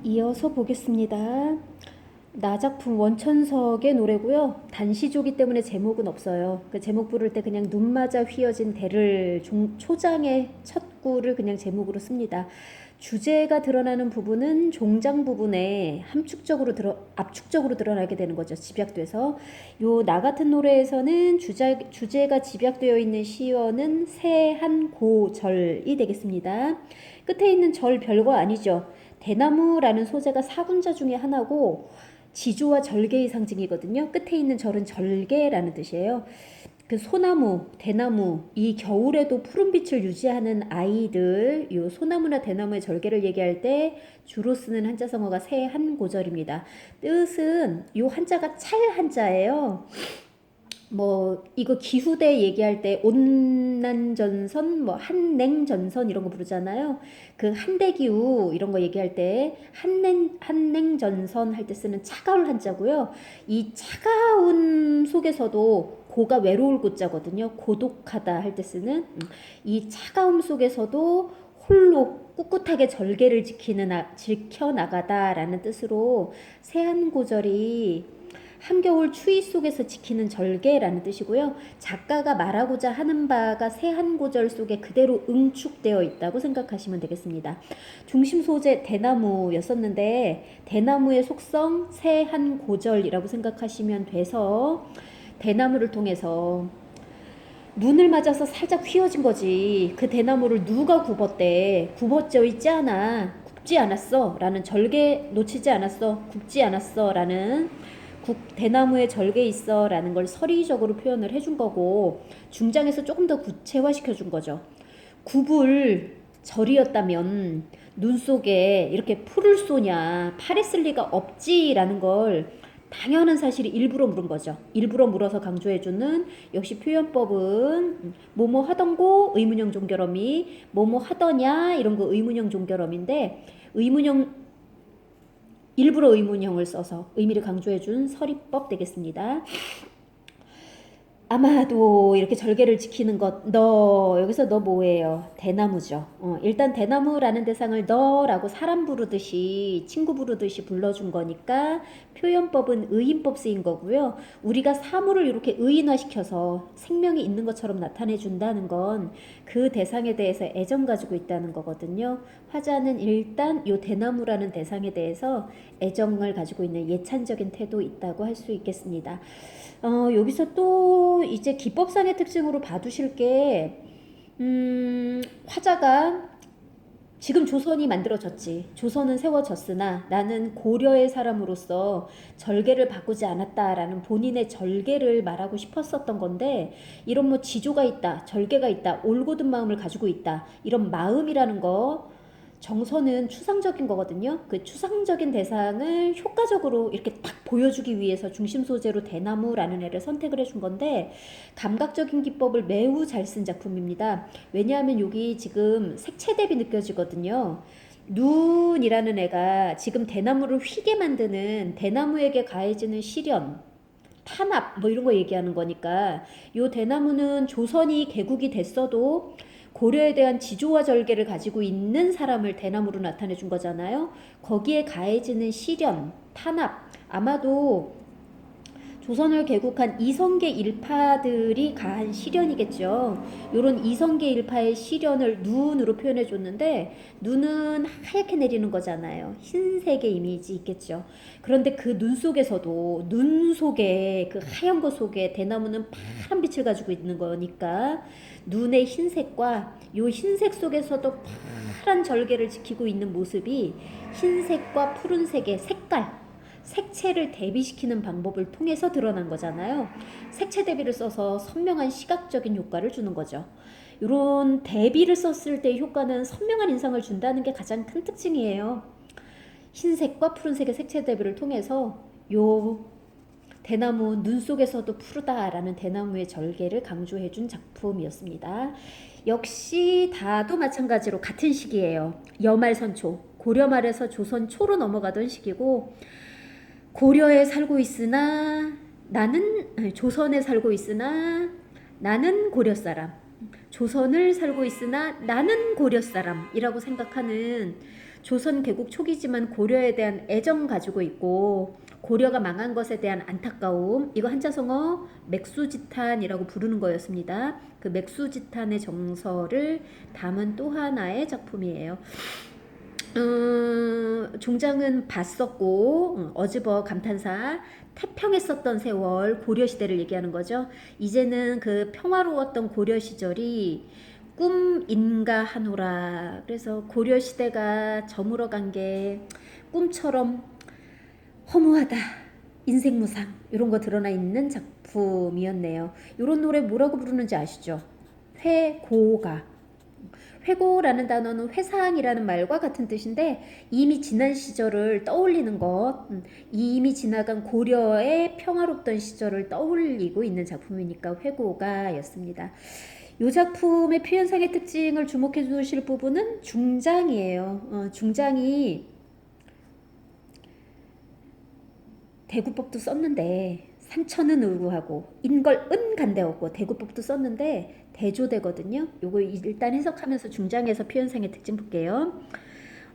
이어서 보겠습니다. 나 작품 원천석의 노래고요. 단시조기 때문에 제목은 없어요. 그 제목 부를 때 그냥 눈 맞아 휘어진 대를 초장의 첫 구를 그냥 제목으로 씁니다. 주제가 드러나는 부분은 종장 부분에 압축적으로 드러나게 되는 거죠. 집약돼서. 요 나 같은 노래에서는 주제가 집약되어 있는 시어는 세한고절이 되겠습니다. 끝에 있는 절 별거 아니죠. 대나무라는 소재가 사군자 중에 하나고 지조와 절개의 상징이거든요. 끝에 있는 절은 절개라는 뜻이에요. 그 소나무, 대나무, 이 겨울에도 푸른 빛을 유지하는 아이들, 이 소나무나 대나무의 절개를 얘기할 때 주로 쓰는 한자성어가 세한고절입니다. 뜻은 이 한자가 찰 한자예요. 이거 기후대 얘기할 때 온난전선, 한냉전선 이런 거 부르잖아요. 그 한대기후 이런 거 얘기할 때 한냉전선 할 때 쓰는 차가울 한자고요. 이 차가운 속에서도 고가 외로울 고자거든요. 고독하다 할 때 쓰는 이 차가움 속에서도 홀로 꿋꿋하게 절개를 지켜나가다라는 뜻으로 세한고절이 한겨울 추위 속에서 지키는 절개라는 뜻이고요. 작가가 말하고자 하는 바가 세한고절 속에 그대로 응축되어 있다고 생각하시면 되겠습니다. 중심 소재 대나무였었는데 대나무의 속성 세한고절이라고 생각하시면 돼서 대나무를 통해서 눈을 맞아서 살짝 휘어진 거지. 그 대나무를 누가 굽었대. 굽어져 있지 않아. 굽지 않았어. 라는 절개 놓치지 않았어. 굽지 않았어. 라는 대나무에 절개 있어 라는 걸 서리적으로 표현을 해준 거고 중장에서 조금 더 구체화시켜 준 거죠. 굽을 절이었다면 눈 속에 이렇게 풀을 쏘냐 팔에 쓸 리가 없지라는 걸 당연한 사실이 일부러 물은 거죠. 일부러 물어서 강조해주는 역시 표현법은 뭐뭐 하던고 의문형 종결어미 뭐뭐 하더냐 이런 거 의문형 종결어미인데 일부러 의문형을 써서 의미를 강조해준 서리법 되겠습니다. 아마도 이렇게 절개를 지키는 것, 여기서 너 뭐예요? 대나무죠. 일단 대나무라는 대상을 너라고 사람 부르듯이, 친구 부르듯이 불러준 거니까 표현법은 의인법 쓰인 거고요. 우리가 사물을 이렇게 의인화시켜서 생명이 있는 것처럼 나타내준다는 건 그 대상에 대해서 애정 가지고 있다는 거거든요. 화자는 일단 요 대나무라는 대상에 대해서 애정을 가지고 있는 예찬적인 태도 있다고 할 수 있겠습니다. 여기서 또 이제 기법상의 특징으로 봐두실 게 화자가 지금 조선이 만들어졌지. 조선은 세워졌으나 나는 고려의 사람으로서 절개를 바꾸지 않았다라는 본인의 절개를 말하고 싶었었던 건데 이런 지조가 있다, 절개가 있다, 올곧은 마음을 가지고 있다 이런 마음이라는 거 정서는 추상적인 거거든요. 그 추상적인 대상을 효과적으로 이렇게 딱 보여주기 위해서 중심 소재로 대나무라는 애를 선택을 해준 건데 감각적인 기법을 매우 잘 쓴 작품입니다. 왜냐하면 여기 지금 색채 대비 느껴지거든요. 눈이라는 애가 지금 대나무를 휘게 만드는 대나무에게 가해지는 시련, 탄압 이런 거 얘기하는 거니까 요 대나무는 조선이 개국이 됐어도 고려에 대한 지조와 절개를 가지고 있는 사람을 대나무로 나타내 준 거잖아요. 거기에 가해지는 시련, 탄압, 아마도 조선을 개국한 이성계 일파들이 가한 시련이겠죠. 요런 이성계 일파의 시련을 눈으로 표현해 줬는데 눈은 하얗게 내리는 거잖아요. 흰색의 이미지 있겠죠. 그런데 그 눈 속에서도 눈 속에 그 하얀 것 속에 대나무는 파란 빛을 가지고 있는 거니까 눈의 흰색과 요 흰색 속에서도 파란 절개를 지키고 있는 모습이 흰색과 푸른색의 색채를 대비시키는 방법을 통해서 드러난 거잖아요. 색채 대비를 써서 선명한 시각적인 효과를 주는 거죠. 이런 대비를 썼을 때의 효과는 선명한 인상을 준다는 게 가장 큰 특징이에요. 흰색과 푸른색의 색채 대비를 통해서 요 대나무 눈 속에서도 푸르다라는 대나무의 절개를 강조해준 작품이었습니다. 역시 다도 마찬가지로 같은 시기예요. 여말선초, 고려말에서 조선 초로 넘어가던 시기고 고려에 살고 있으나 조선에 살고 있으나 나는 고려 사람, 조선을 살고 있으나 나는 고려 사람이라고 생각하는 조선 개국 초기지만 고려에 대한 애정 가지고 있고 고려가 망한 것에 대한 안타까움, 이거 한자성어 맥수지탄이라고 부르는 거였습니다. 그 맥수지탄의 정서를 담은 또 하나의 작품이에요. 종장은 봤었고 어즈버 감탄사 태평했었던 세월 고려시대를 얘기하는 거죠. 이제는 그 평화로웠던 고려 시절이 꿈인가 하노라. 그래서 고려시대가 저물어간 게 꿈처럼 허무하다. 인생무상 이런 거 드러나 있는 작품이었네요. 이런 노래 뭐라고 부르는지 아시죠? 회고가. 회고라는 단어는 회상이라는 말과 같은 뜻인데 이미 지난 시절을 떠올리는 것, 이미 지나간 고려의 평화롭던 시절을 떠올리고 있는 작품이니까 회고가 였습니다. 이 작품의 표현상의 특징을 주목해 주실 부분은 중장이에요. 중장이 대구법도 썼는데 산천은 의구하고 인걸은 간대없고 대구법도 썼는데 대조되거든요. 요거 일단 해석하면서 중장에서 표현상의 특징 볼게요.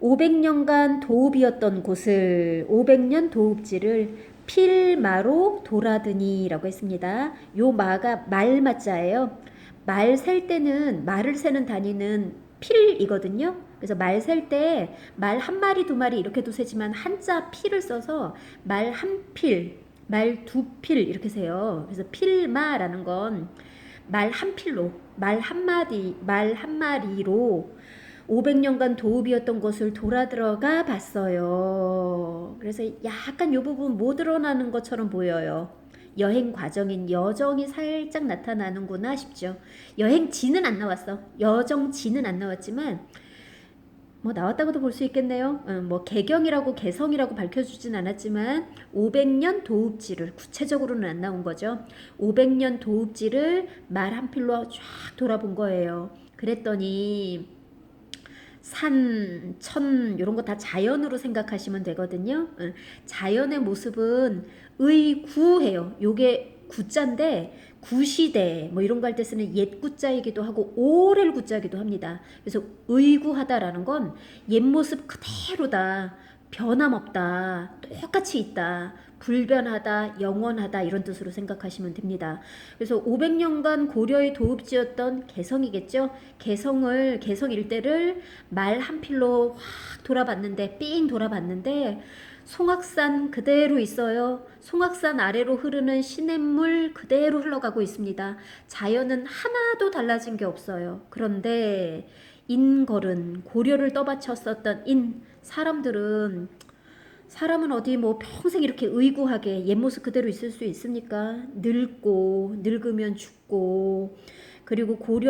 500년간 도읍이었던 곳을 500년 도읍지를 필마로 돌아드니라고 했습니다. 요 마가 말마자예요. 말 셀 때는 말을 세는 단위는 필이거든요. 그래서 말 셀 때 말 한 마리 두 마리 이렇게도 세지만 한자 필을 써서 말 한 필, 말 두 필 이렇게 세요. 그래서 필마라는 건 말 한 필로, 말 한 마디, 말 한 마리로 500년간 도읍이었던 곳을 돌아 들어가 봤어요. 그래서 약간 이 부분 못 드러나는 것처럼 보여요. 여행 과정인 여정이 살짝 나타나는구나 싶죠. 여행지는 안 나왔어. 여정지는 안 나왔지만 뭐 나왔다고도 볼 수 있겠네요. 뭐 개경이라고 개성이라고 밝혀주진 않았지만 500년 도읍지를 구체적으로는 안 나온 거죠. 500년 도읍지를 말 한 필로 쫙 돌아본 거예요. 그랬더니 산, 천 이런 거 다 자연으로 생각하시면 되거든요. 자연의 모습은 의구해요. 요게 구자인데 구시대 뭐 이런 거 할 때 쓰는 옛 구자이기도 하고 오렐 구자이기도 합니다. 그래서 의구하다라는 건 옛 모습 그대로다. 변함없다. 똑같이 있다. 불변하다, 영원하다 이런 뜻으로 생각하시면 됩니다. 그래서 500년간 고려의 도읍지였던 개성이겠죠. 개성 일대를 말 한 필로 확 돌아봤는데 삥 돌아봤는데 송악산 그대로 있어요. 송악산 아래로 흐르는 시냇물 그대로 흘러가고 있습니다. 자연은 하나도 달라진 게 없어요. 그런데 인걸은 고려를 떠받쳤었던 사람은 어디 뭐 평생 이렇게 의구하게 옛 모습 그대로 있을 수 있습니까? 늙고 늙으면 죽고 그리고 고려